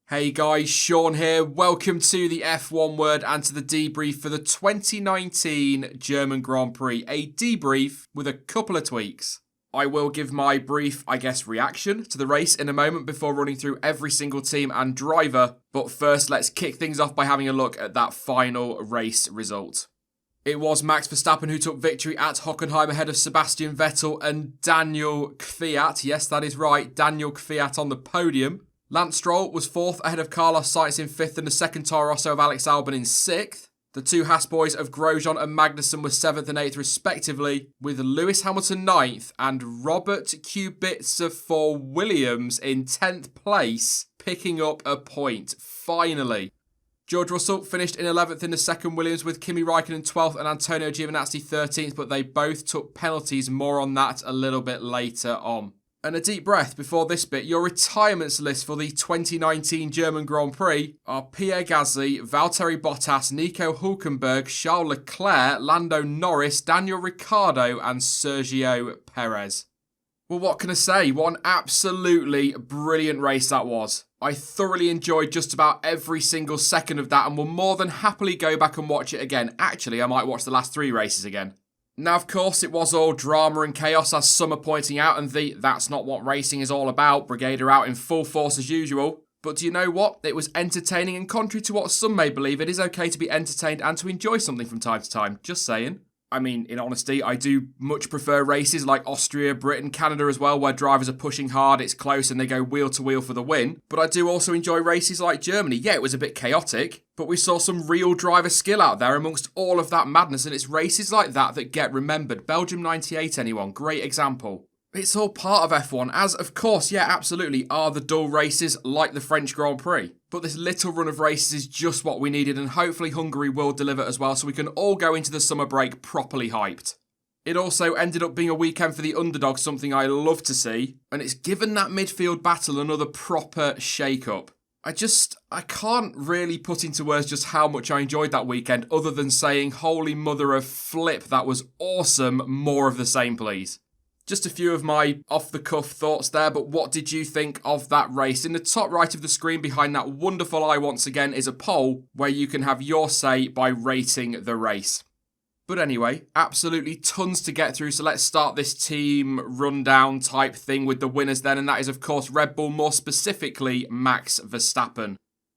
Hey guys, Sean here. Welcome to the F1 Word and to the debrief for the 2019 German Grand Prix. A debrief with a couple of tweaks. I will give my brief, reaction to the race in a moment before running through every single team and driver. But first, let's kick things off by having a look at that final race result. It was Max Verstappen who took victory at Hockenheim ahead of Sebastian Vettel and Daniel Kvyat. Yes, that is right, Daniel Kvyat on the podium. Lance Stroll was fourth ahead of Carlos Sainz in fifth and the second Toro Rosso of Alex Albon in sixth. The two Haas boys of Grosjean and Magnussen were seventh and eighth respectively, with Lewis Hamilton ninth and Robert Kubica for Williams in 10th place, picking up a point, finally. George Russell finished in 11th in the second Williams with Kimi Raikkonen 12th and Antonio Giovinazzi 13th, but they both took penalties. More on that a little bit later on. And a deep breath before this bit. Your retirements list for the 2019 German Grand Prix are Pierre Gasly, Valtteri Bottas, Nico Hülkenberg, Charles Leclerc, Lando Norris, Daniel Ricciardo and Sergio Perez. Well, what can I say? What an absolutely brilliant race that was. I thoroughly enjoyed just about every single second of that and will more than happily go back and watch it again. Actually, I might watch the last three races again. Now, of course, it was all drama and chaos, as some are pointing out, and that's not what racing is all about. Brigade are out in full force as usual. But do you know what? It was entertaining, and contrary to what some may believe, it is okay to be entertained and to enjoy something from time to time. Just saying. I mean, in honesty, I do much prefer races like Austria, Britain, Canada as well, where drivers are pushing hard, it's close, and they go wheel to wheel for the win. But I do also enjoy races like Germany. Yeah, it was a bit chaotic, but we saw some real driver skill out there amongst all of that madness, and it's races like that that get remembered. Belgium 98, anyone? Great example. It's all part of F1, as of course, yeah, absolutely, are the dull races like the French Grand Prix. But this little run of races is just what we needed, and hopefully Hungary will deliver as well, so we can all go into the summer break properly hyped. It also ended up being a weekend for the underdog, something I love to see, and it's given that midfield battle another proper shake-up. I can't really put into words just how much I enjoyed that weekend, other than saying, holy mother of flip, that was awesome, more of the same please. Just a few of my off-the-cuff thoughts there, but what did you think of that race? In the top right of the screen behind that wonderful eye once again is a poll where you can have your say by rating the race. But anyway, absolutely tons to get through, so let's start this team rundown type thing with the winners then, and that is of course Red Bull, more specifically Max Verstappen.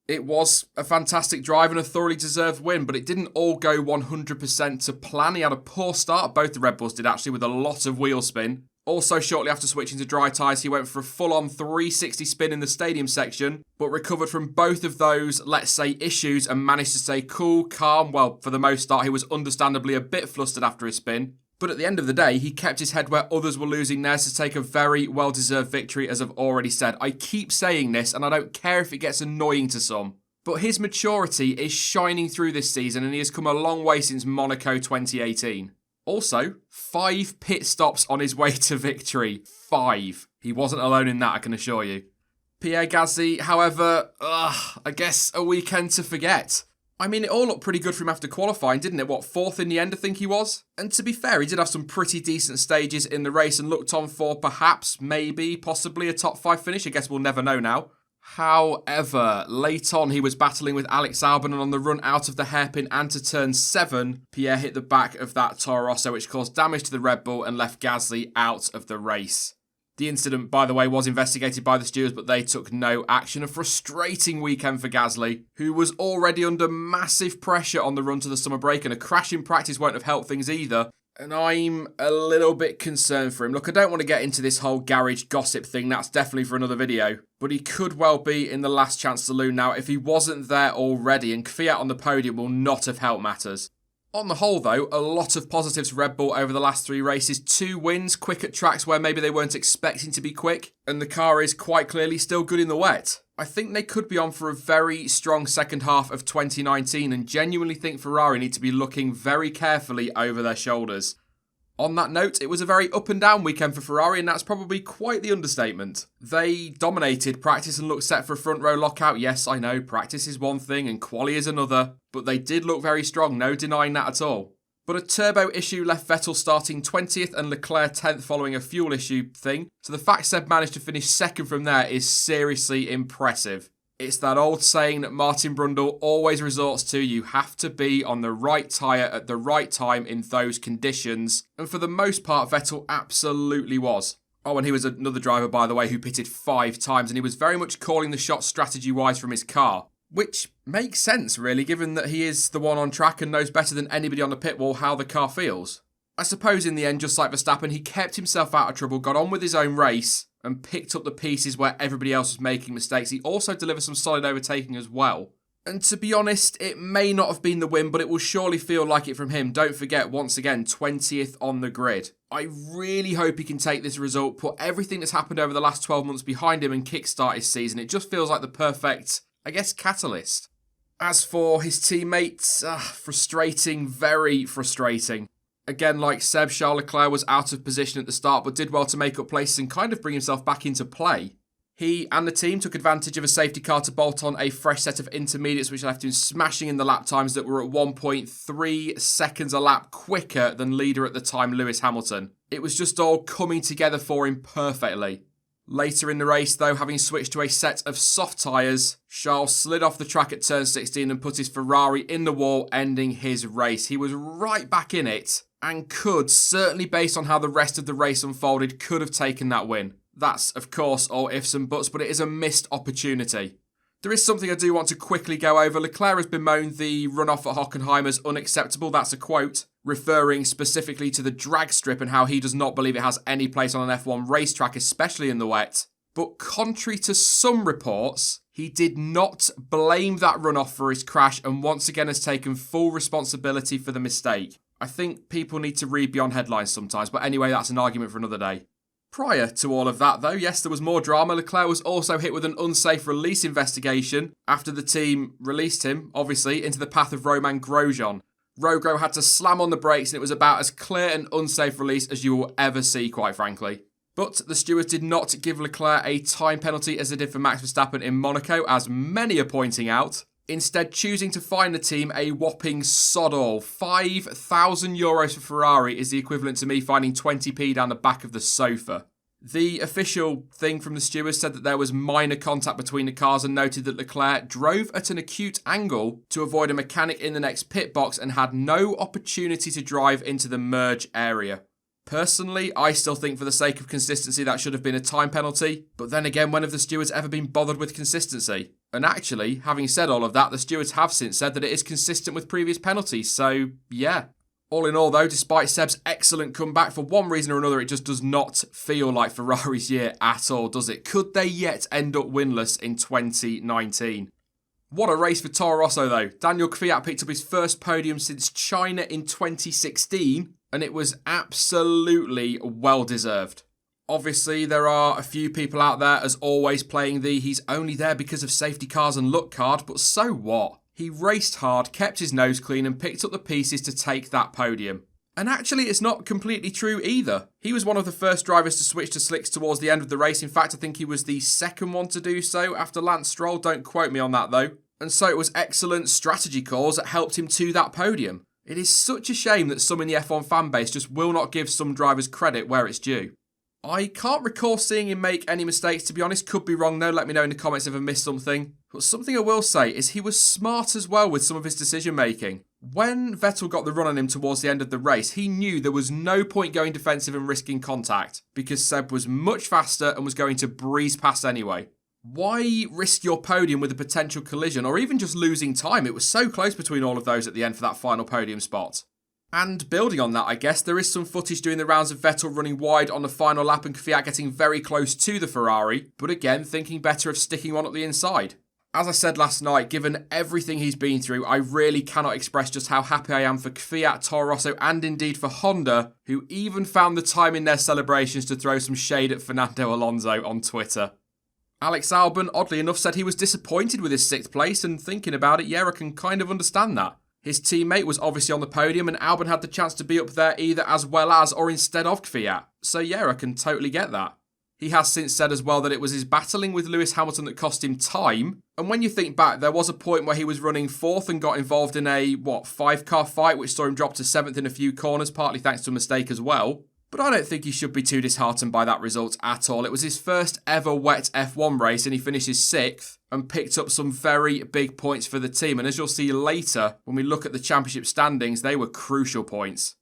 It was a fantastic drive and a thoroughly deserved win, but it didn't all go 100% to plan. He had a poor start, both the Red Bulls did actually, with a lot of wheel spin. Also, shortly after switching to dry tyres, he went for a full-on 360 spin in the stadium section, but recovered from both of those, let's say, issues and managed to stay cool, calm. Well, for the most part, he was understandably a bit flustered after his spin. But at the end of the day, he kept his head where others were losing theirs to take a very well-deserved victory, as I've already said. I keep saying this, and I don't care if it gets annoying to some. But his maturity is shining through this season, and he has come a long way since Monaco 2018. Also, 5 pit stops on his way to victory. 5. He wasn't alone in that, I can assure you. Pierre Gasly, however, I guess a weekend to forget. I mean, it all looked pretty good for him after qualifying, didn't it? What, 4th in the end, I think he was? And to be fair, he did have some pretty decent stages in the race and looked on for perhaps, maybe, possibly a top 5 finish. I guess we'll never know now. However, late on he was battling with Alex Albon, and on the run out of the hairpin and to turn 7, Pierre hit the back of that Toro Rosso, which caused damage to the Red Bull and left Gasly out of the race. The incident, by the way, was investigated by the stewards, but they took no action. A frustrating weekend for Gasly, who was already under massive pressure on the run to the summer break, and a crash in practice won't have helped things either. And I'm a little bit concerned for him. Look, I don't want to get into this whole garage gossip thing. That's definitely for another video. But he could well be in the last chance saloon now if he wasn't there already. And Kvyat on the podium will not have helped matters. On the whole, though, a lot of positives for Red Bull over the last 3 races. 2 wins, quick at tracks where maybe they weren't expecting to be quick. And the car is quite clearly still good in the wet. I think they could be on for a very strong second half of 2019 and genuinely think Ferrari need to be looking very carefully over their shoulders. On that note, it was a very up and down weekend for Ferrari, and that's probably quite the understatement. They dominated practice and looked set for a front row lockout. Yes, I know, practice is one thing and quali is another, but they did look very strong, no denying that at all. But a turbo issue left Vettel starting 20th and Leclerc 10th following a fuel issue thing, so the fact Seb managed to finish second from there is seriously impressive. It's that old saying that Martin Brundle always resorts to: you have to be on the right tyre at the right time in those conditions, and for the most part Vettel absolutely was. Oh, and he was another driver, by the way, who pitted 5 times, and he was very much calling the shots strategy-wise from his car, which makes sense, really, given that he is the one on track and knows better than anybody on the pit wall how the car feels. I suppose in the end, just like Verstappen, he kept himself out of trouble, got on with his own race, and picked up the pieces where everybody else was making mistakes. He also delivered some solid overtaking as well. And to be honest, it may not have been the win, but it will surely feel like it from him. Don't forget, once again, 20th on the grid. I really hope he can take this result, put everything that's happened over the last 12 months behind him and kickstart his season. It just feels like the perfect, I guess, catalyst. As for his teammates, frustrating, very frustrating. Again, like Seb, Charles Leclerc was out of position at the start, but did well to make up places and kind of bring himself back into play. He and the team took advantage of a safety car to bolt on a fresh set of intermediates, which left him smashing in the lap times that were at 1.3 seconds a lap quicker than leader at the time, Lewis Hamilton. It was just all coming together for him perfectly. Later in the race, though, having switched to a set of soft tyres, Charles slid off the track at turn 16 and put his Ferrari in the wall, ending his race. He was right back in it and could, certainly based on how the rest of the race unfolded, could have taken that win. That's, of course, all ifs and buts, but it is a missed opportunity. There is something I do want to quickly go over. Leclerc has bemoaned the runoff at Hockenheim as unacceptable. That's a quote, referring specifically to the drag strip and how he does not believe it has any place on an F1 racetrack, especially in the wet. But contrary to some reports, he did not blame that runoff for his crash and once again has taken full responsibility for the mistake. I think people need to read beyond headlines sometimes, but anyway, that's an argument for another day. Prior to all of that, though, yes, there was more drama. Leclerc was also hit with an unsafe release investigation after the team released him, obviously, into the path of Romain Grosjean. Rogro had to slam on the brakes and it was about as clear an unsafe release as you will ever see, quite frankly. But the stewards did not give Leclerc a time penalty as they did for Max Verstappen in Monaco, as many are pointing out, instead choosing to fine the team a whopping sod all. €5,000 for Ferrari is the equivalent to me finding 20p down the back of the sofa. The official thing from the stewards said that there was minor contact between the cars and noted that Leclerc drove at an acute angle to avoid a mechanic in the next pit box and had no opportunity to drive into the merge area. Personally, I still think for the sake of consistency that should have been a time penalty, but then again, when have the stewards ever been bothered with consistency? And actually, having said all of that, the stewards have since said that it is consistent with previous penalties, so yeah. All in all though, despite Seb's excellent comeback, for one reason or another it just does not feel like Ferrari's year at all, does it? Could they yet end up winless in 2019? What a race for Toro Rosso though. Daniel Kvyat picked up his first podium since China in 2016, and it was absolutely well deserved. Obviously, there are a few people out there, as always, playing the he's only there because of safety cars and luck card, but so what? He raced hard, kept his nose clean and picked up the pieces to take that podium. And actually, it's not completely true either. He was one of the first drivers to switch to slicks towards the end of the race. In fact, I think he was the second one to do so after Lance Stroll. Don't quote me on that though. And so it was excellent strategy calls that helped him to that podium. It is such a shame that some in the F1 fan base just will not give some drivers credit where it's due. I can't recall seeing him make any mistakes, to be honest. Could be wrong though, let me know in the comments if I missed something. But something I will say is he was smart as well with some of his decision making. When Vettel got the run on him towards the end of the race, he knew there was no point going defensive and risking contact, because Seb was much faster and was going to breeze past anyway. Why risk your podium with a potential collision or even just losing time? It was so close between all of those at the end for that final podium spot. And building on that, I guess, there is some footage doing the rounds of Vettel running wide on the final lap and Kvyat getting very close to the Ferrari, but again, thinking better of sticking on at the inside. As I said last night, given everything he's been through, I really cannot express just how happy I am for Kvyat, Toro Rosso, and indeed for Honda, who even found the time in their celebrations to throw some shade at Fernando Alonso on Twitter. Alex Albon, oddly enough, said he was disappointed with his 6th place, and thinking about it, yeah, I can kind of understand that. His teammate was obviously on the podium and Albon had the chance to be up there either as well as or instead of Kvyat. So yeah, I can totally get that. He has since said as well that it was his battling with Lewis Hamilton that cost him time. And when you think back, there was a point where he was running 4th and got involved in a, 5-car fight, which saw him drop to 7th in a few corners, partly thanks to a mistake as well. But I don't think he should be too disheartened by that result at all. It was his first ever wet F1 race and he finishes 6th and picked up some very big points for the team. And as you'll see later, when we look at the championship standings, they were crucial points.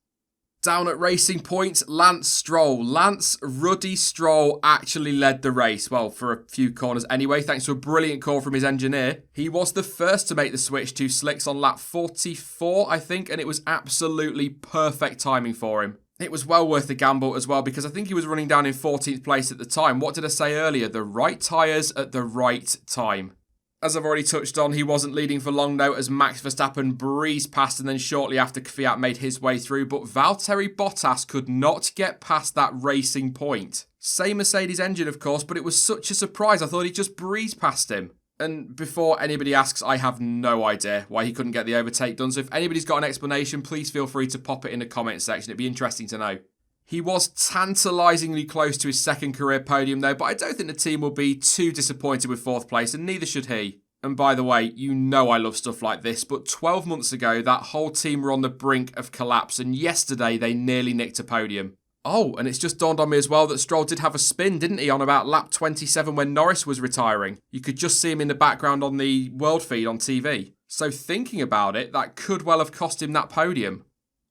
Down at Racing Point, Lance Stroll. Lance Ruddy Stroll actually led the race. Well, for a few corners anyway, thanks to a brilliant call from his engineer. He was the first to make the switch to slicks on lap 44, I think, and it was absolutely perfect timing for him. It was well worth the gamble as well because I think he was running down in 14th place at the time. What did I say earlier? The right tyres at the right time. As I've already touched on, he wasn't leading for long though as Max Verstappen breezed past and then shortly after Kvyat made his way through, but Valtteri Bottas could not get past that Racing Point. Same Mercedes engine of course, but it was such a surprise. I thought he just breezed past him. And before anybody asks, I have no idea why he couldn't get the overtake done. So if anybody's got an explanation, please feel free to pop it in the comment section. It'd be interesting to know. He was tantalisingly close to his second career podium though, but I don't think the team will be too disappointed with 4th place, and neither should he. And by the way, you know I love stuff like this, but 12 months ago, that whole team were on the brink of collapse, and yesterday they nearly nicked a podium. Oh, and it's just dawned on me as well that Stroll did have a spin, didn't he, on about lap 27 when Norris was retiring. You could just see him in the background on the world feed on TV. So thinking about it, that could well have cost him that podium.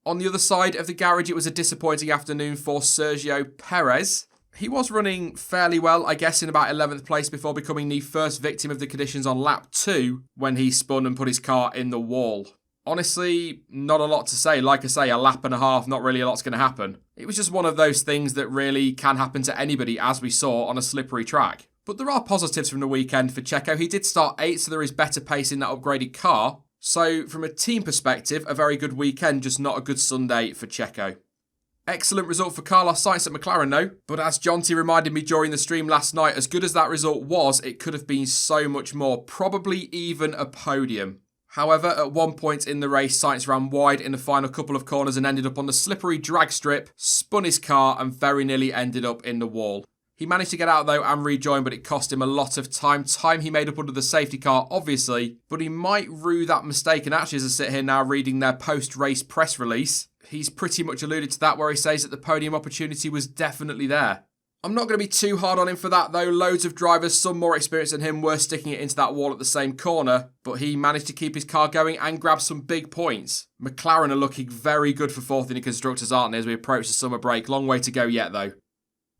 On the other side of the garage, it was a disappointing afternoon for Sergio Perez. He was running fairly well, I guess, in about 11th place before becoming the first victim of the conditions on lap 2 when he spun and put his car in the wall. Honestly, not a lot to say. Like I say, a lap and a half, not really a lot's going to happen. It was just one of those things that really can happen to anybody, as we saw on a slippery track. But there are positives from the weekend for Checo. He did start 8th, so there is better pace in that upgraded car. So from a team perspective, a very good weekend, just not a good Sunday for Checo. Excellent result for Carlos Sainz at McLaren though, but as Jonty reminded me during the stream last night, as good as that result was, it could have been so much more, probably even a podium. However, at one point in the race, Sainz ran wide in the final couple of corners and ended up on the slippery drag strip, spun his car and very nearly ended up in the wall. He managed to get out though and rejoin, but it cost him a lot of time he made up under the safety car, obviously, but he might rue that mistake. And actually, as I sit here now reading their post-race press release, he's pretty much alluded to that where he says that the podium opportunity was definitely there. I'm not going to be too hard on him for that though. Loads of drivers, some more experienced than him, were sticking it into that wall at the same corner, but he managed to keep his car going and grab some big points. McLaren are looking very good for 4th in the Constructors, aren't they, as we approach the summer break. Long way to go yet though.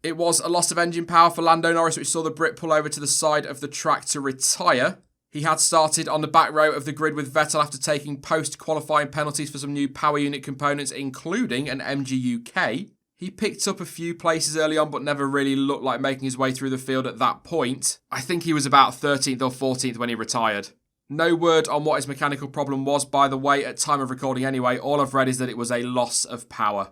It was a loss of engine power for Lando Norris, which saw the Brit pull over to the side of the track to retire. He had started on the back row of the grid with Vettel after taking post-qualifying penalties for some new power unit components, including an MGU-K. He picked up a few places early on, but never really looked like making his way through the field at that point. I think he was about 13th or 14th when he retired. No word on what his mechanical problem was, by the way, at time of recording anyway. All I've read is that it was a loss of power.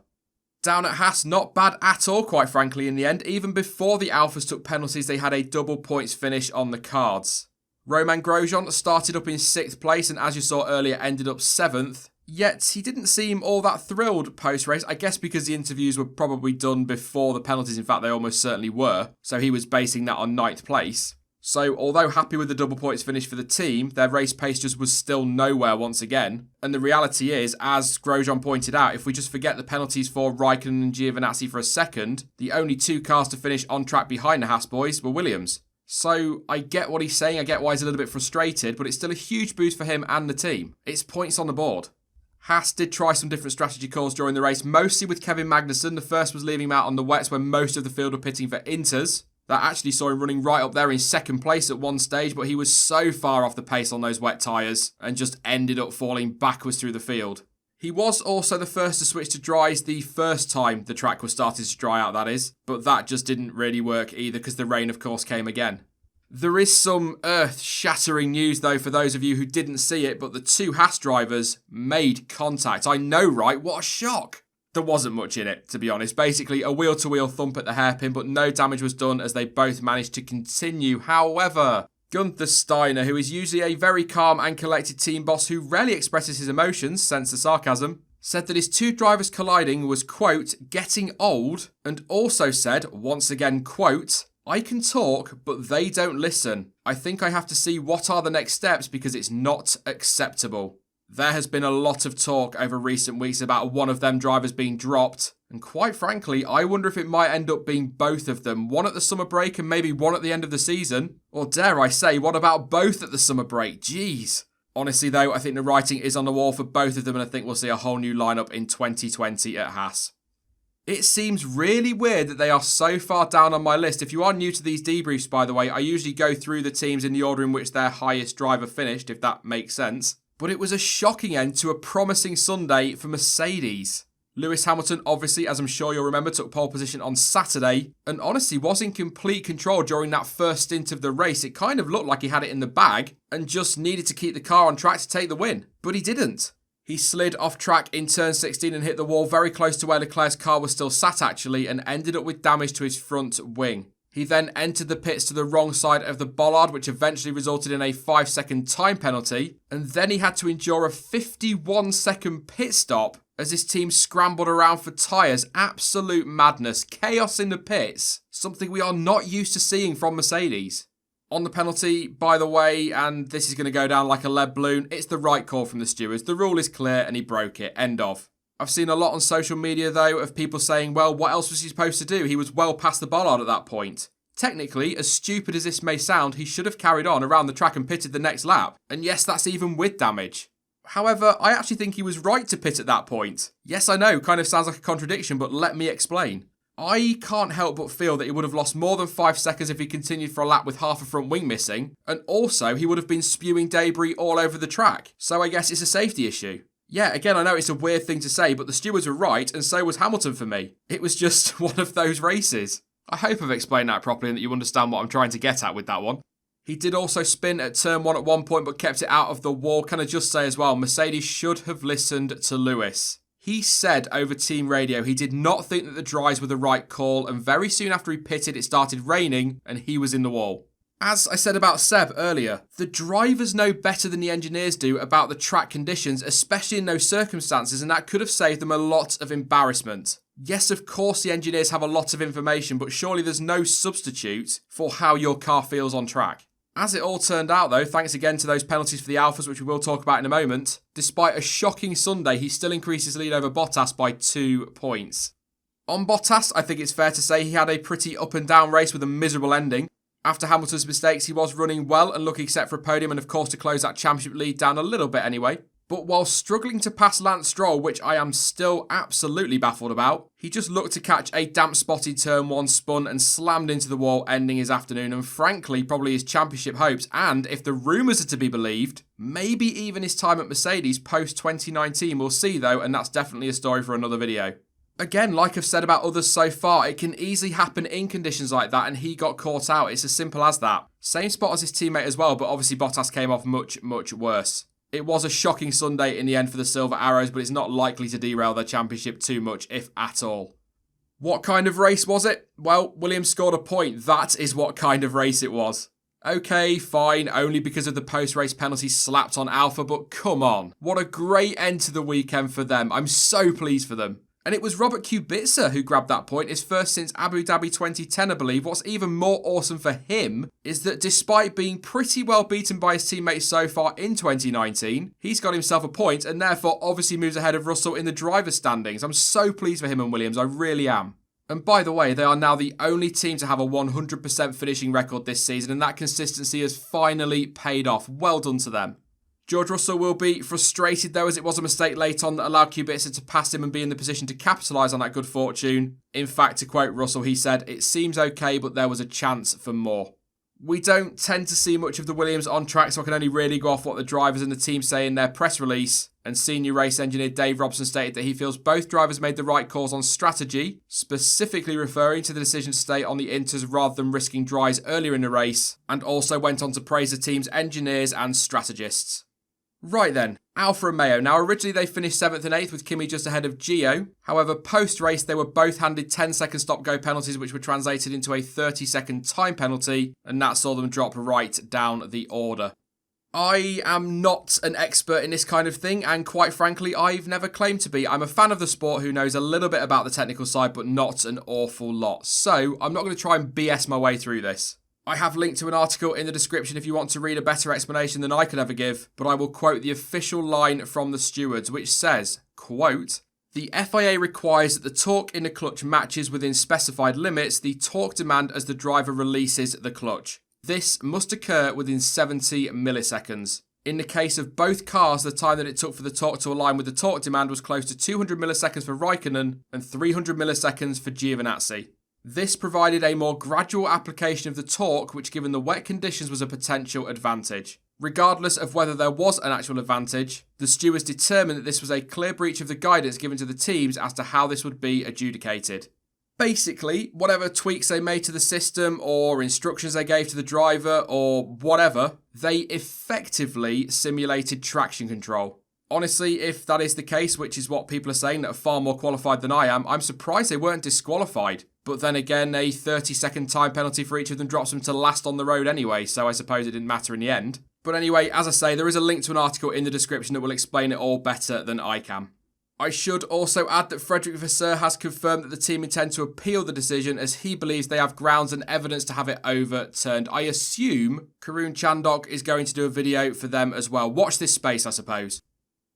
Down at Haas, not bad at all, quite frankly, in the end. Even before the Alphas took penalties, they had a double points finish on the cards. Romain Grosjean started up in 6th place and, as you saw earlier, ended up 7th. Yet he didn't seem all that thrilled post-race, I guess because the interviews were probably done before the penalties. In fact, they almost certainly were. So he was basing that on 9th place. So although happy with the double points finish for the team, their race pace just was still nowhere once again. And the reality is, as Grosjean pointed out, if we just forget the penalties for Raikkonen and Giovinazzi for a second, the only 2 cars to finish on track behind the Haas boys were Williams. So I get what he's saying, I get why he's a little bit frustrated, but it's still a huge boost for him and the team. It's points on the board. Haas did try some different strategy calls during the race, mostly with Kevin Magnussen. The first was leaving him out on the wets when most of the field were pitting for Inters. That actually saw him running right up there in 2nd place at one stage, but he was so far off the pace on those wet tyres and just ended up falling backwards through the field. He was also the first to switch to dries the first time the track was started to dry out, that is, but that just didn't really work either because the rain of course came again. There is some earth-shattering news though for those of you who didn't see it, but the 2 Haas drivers made contact. I know, right? What a shock! There wasn't much in it, to be honest. Basically, a wheel-to-wheel thump at the hairpin, but no damage was done as they both managed to continue. However, Gunther Steiner, who is usually a very calm and collected team boss who rarely expresses his emotions, sense the sarcasm, said that his 2 drivers colliding was, quote, getting old, and also said, once again, quote, I can talk, but they don't listen. I think I have to see what are the next steps because it's not acceptable. There has been a lot of talk over recent weeks about one of them drivers being dropped, and quite frankly, I wonder if it might end up being both of them, one at the summer break and maybe one at the end of the season. Or dare I say, what about both at the summer break? Jeez. Honestly though, I think the writing is on the wall for both of them, and I think we'll see a whole new lineup in 2020 at Haas. It seems really weird that they are so far down on my list. If you are new to these debriefs, by the way, I usually go through the teams in the order in which their highest driver finished, if that makes sense. But it was a shocking end to a promising Sunday for Mercedes. Lewis Hamilton, obviously, as I'm sure you'll remember, took pole position on Saturday and honestly was in complete control during that first stint of the race. It kind of looked like he had it in the bag and just needed to keep the car on track to take the win. But he didn't. He slid off track in turn 16 and hit the wall very close to where Leclerc's car was still sat actually, and ended up with damage to his front wing. He then entered the pits to the wrong side of the bollard, which eventually resulted in a 5-second time penalty, and then he had to endure a 51-second pit stop as his team scrambled around for tyres. Absolute madness, chaos in the pits, something we are not used to seeing from Mercedes. On the penalty, by the way, and this is going to go down like a lead balloon, it's the right call from the stewards. The rule is clear and he broke it. End of. I've seen a lot on social media, though, of people saying, well, what else was he supposed to do? He was well past the bollard at that point. Technically, as stupid as this may sound, he should have carried on around the track and pitted the next lap. And yes, that's even with damage. However, I actually think he was right to pit at that point. Yes, I know, kind of sounds like a contradiction, but let me explain. I can't help but feel that he would have lost more than 5 seconds if he continued for a lap with half a front wing missing, and also he would have been spewing debris all over the track. So I guess it's a safety issue. Yeah, again, I know it's a weird thing to say, but the stewards were right, and so was Hamilton for me. It was just one of those races. I hope I've explained that properly and that you understand what I'm trying to get at with that one. He did also spin at turn 1 at one point, but kept it out of the wall. Can I just say as well, Mercedes should have listened to Lewis. He said over team radio he did not think that the dries were the right call, and very soon after he pitted it started raining and he was in the wall. As I said about Seb earlier, the drivers know better than the engineers do about the track conditions, especially in those circumstances, and that could have saved them a lot of embarrassment. Yes, of course the engineers have a lot of information, but surely there's no substitute for how your car feels on track. As it all turned out though, thanks again to those penalties for the Alfas, which we will talk about in a moment, despite a shocking Sunday, he still increased his lead over Bottas by 2 points. On Bottas, I think it's fair to say he had a pretty up and down race with a miserable ending. After Hamilton's mistakes, he was running well and looking set for a podium and of course to close that championship lead down a little bit anyway. But while struggling to pass Lance Stroll, which I am still absolutely baffled about, he just looked to catch a damp spotty turn 1 spun and slammed into the wall, ending his afternoon and frankly probably his championship hopes, and if the rumours are to be believed, maybe even his time at Mercedes post 2019. We'll see though, and that's definitely a story for another video. Again, like I've said about others so far, it can easily happen in conditions like that and he got caught out. It's as simple as that. Same spot as his teammate as well, but obviously Bottas came off much, much worse. It was a shocking Sunday in the end for the Silver Arrows, but it's not likely to derail their championship too much, if at all. What kind of race was it? Well, Williams scored a point. That is what kind of race it was. Okay, fine, only because of the post-race penalty slapped on Alfa, but come on. What a great end to the weekend for them. I'm so pleased for them. And it was Robert Kubica who grabbed that point, his first since Abu Dhabi 2010, I believe. What's even more awesome for him is that despite being pretty well beaten by his teammates so far in 2019, he's got himself a point and therefore obviously moves ahead of Russell in the driver's standings. I'm so pleased for him and Williams, I really am. And by the way, they are now the only team to have a 100% finishing record this season, and that consistency has finally paid off. Well done to them. George Russell will be frustrated though, as it was a mistake late on that allowed Kubica to pass him and be in the position to capitalise on that good fortune. In fact, to quote Russell, he said, "It seems okay, but there was a chance for more." We don't tend to see much of the Williams on track, so I can only really go off what the drivers and the team say in their press release. And senior race engineer Dave Robson stated that he feels both drivers made the right calls on strategy, specifically referring to the decision to stay on the inters rather than risking dries earlier in the race, and also went on to praise the team's engineers and strategists. Right then, Alfa Romeo. Now originally they finished 7th and 8th with Kimi just ahead of Gio. However, post-race they were both handed 10-second stop-go penalties which were translated into a 30-second time penalty, and that saw them drop right down the order. I am not an expert in this kind of thing, and quite frankly, I've never claimed to be. I'm a fan of the sport who knows a little bit about the technical side, but not an awful lot. So, I'm not going to try and BS my way through this. I have linked to an article in the description if you want to read a better explanation than I could ever give, but I will quote the official line from the stewards, which says, quote, "The FIA requires that the torque in the clutch matches within specified limits the torque demand as the driver releases the clutch. This must occur within 70 milliseconds. In the case of both cars, the time that it took for the torque to align with the torque demand was close to 200 milliseconds for Raikkonen and 300 milliseconds for Giovinazzi. This provided a more gradual application of the torque, which given the wet conditions was a potential advantage. Regardless of whether there was an actual advantage, the stewards determined that this was a clear breach of the guidance given to the teams as to how this would be adjudicated." Basically, whatever tweaks they made to the system or instructions they gave to the driver or whatever, they effectively simulated traction control. Honestly, if that is the case, which is what people are saying that are far more qualified than I am, I'm surprised they weren't disqualified. But then again, a 30-second time penalty for each of them drops them to last on the road anyway, so I suppose it didn't matter in the end. But anyway, as I say, there is a link to an article in the description that will explain it all better than I can. I should also add that Frederick Vasseur has confirmed that the team intend to appeal the decision as he believes they have grounds and evidence to have it overturned. I assume Karun Chandok is going to do a video for them as well. Watch this space, I suppose.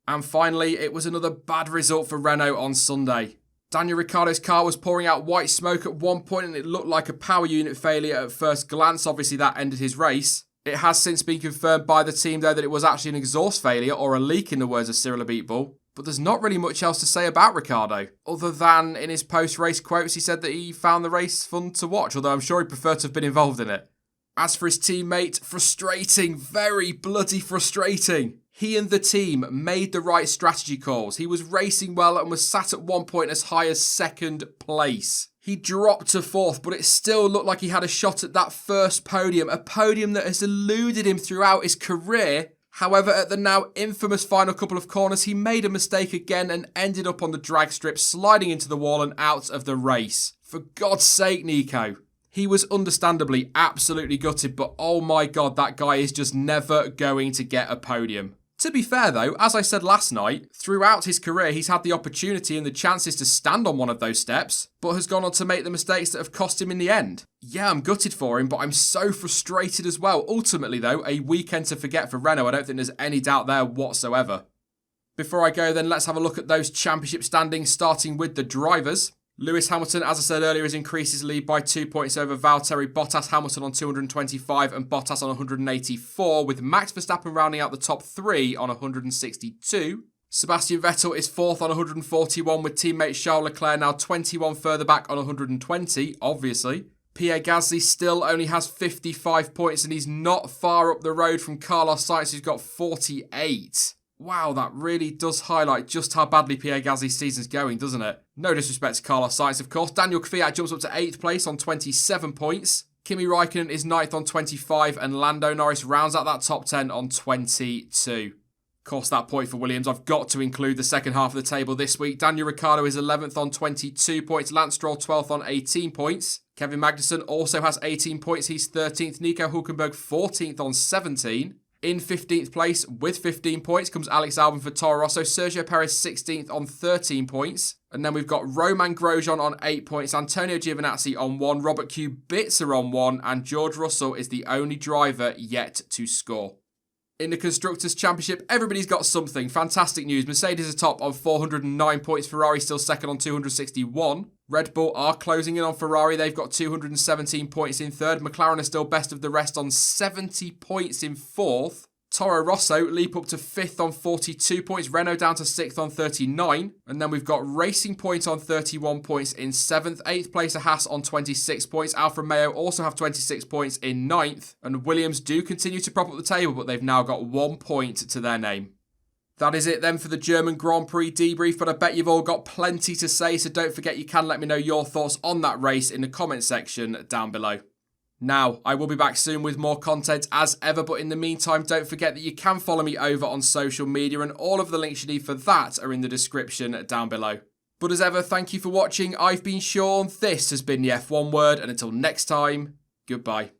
And finally, it was another bad result for Renault on Sunday. Daniel Ricciardo's car was pouring out white smoke at one point and it looked like a power unit failure at first glance. Obviously, that ended his race. It has since been confirmed by the team, though, that it was actually an exhaust failure or a leak, in the words of Cyril Abiteboul. But there's not really much else to say about Ricciardo, other than in his post-race quotes, he said that he found the race fun to watch, although I'm sure he'd prefer to have been involved in it. As for his teammate, frustrating, very bloody frustrating. He and the team made the right strategy calls. He was racing well and was sat at one point as high as second place. He dropped to fourth, but it still looked like he had a shot at that first podium, a podium that has eluded him throughout his career. However, at the now infamous final couple of corners, he made a mistake again and ended up on the drag strip, sliding into the wall and out of the race. For God's sake, Nico. He was understandably absolutely gutted, but oh my God, that guy is just never going to get a podium. To be fair though, as I said last night, throughout his career he's had the opportunity and the chances to stand on one of those steps, but has gone on to make the mistakes that have cost him in the end. Yeah, I'm gutted for him, but I'm so frustrated as well. Ultimately though, a weekend to forget for Renault. I don't think there's any doubt there whatsoever. Before I go then, let's have a look at those championship standings, starting with the drivers. Lewis Hamilton, as I said earlier, has increased his lead by 2 points over Valtteri Bottas. Hamilton on 225 and Bottas on 184, with Max Verstappen rounding out the top three on 162. Sebastian Vettel is fourth on 141, with teammate Charles Leclerc now 21 further back on 120, obviously. Pierre Gasly still only has 55 points and he's not far up the road from Carlos Sainz, who's got 48. Wow, that really does highlight just how badly Pierre Gasly's season's going, doesn't it? No disrespect to Carlos Sainz, of course. Daniel Kvyat jumps up to 8th place on 27 points. Kimi Raikkonen is 9th on 25, and Lando Norris rounds out that top 10 on 22. Of course, that point for Williams, I've got to include the second half of the table this week. Daniel Ricciardo is 11th on 22 points. Lance Stroll 12th on 18 points. Kevin Magnussen also has 18 points. He's 13th. Nico Hülkenberg 14th on 17. In 15th place with 15 points comes Alex Albon for Toro Rosso. Sergio Perez 16th on 13 points. And then we've got Romain Grosjean on 8 points. Antonio Giovinazzi on 1. Robert Kubica on 1. And George Russell is the only driver yet to score. In the Constructors' Championship, everybody's got something. Fantastic news. Mercedes are top on 409 points. Ferrari still second on 261. Red Bull are closing in on Ferrari. They've got 217 points in third. McLaren are still best of the rest on 70 points in fourth. Toro Rosso leap up to 5th on 42 points. Renault down to 6th on 39. And then we've got Racing Point on 31 points in 7th. 8th place are Haas on 26 points. Alfa Romeo also have 26 points in 9th. And Williams do continue to prop up the table, but they've now got 1 point to their name. That is it then for the German Grand Prix debrief, but I bet you've all got plenty to say, so don't forget you can let me know your thoughts on that race in the comment section down below. Now, I will be back soon with more content as ever, but in the meantime, don't forget that you can follow me over on social media, and all of the links you need for that are in the description down below. But as ever, thank you for watching. I've been Sean, this has been the F1 Word, and until next time, goodbye.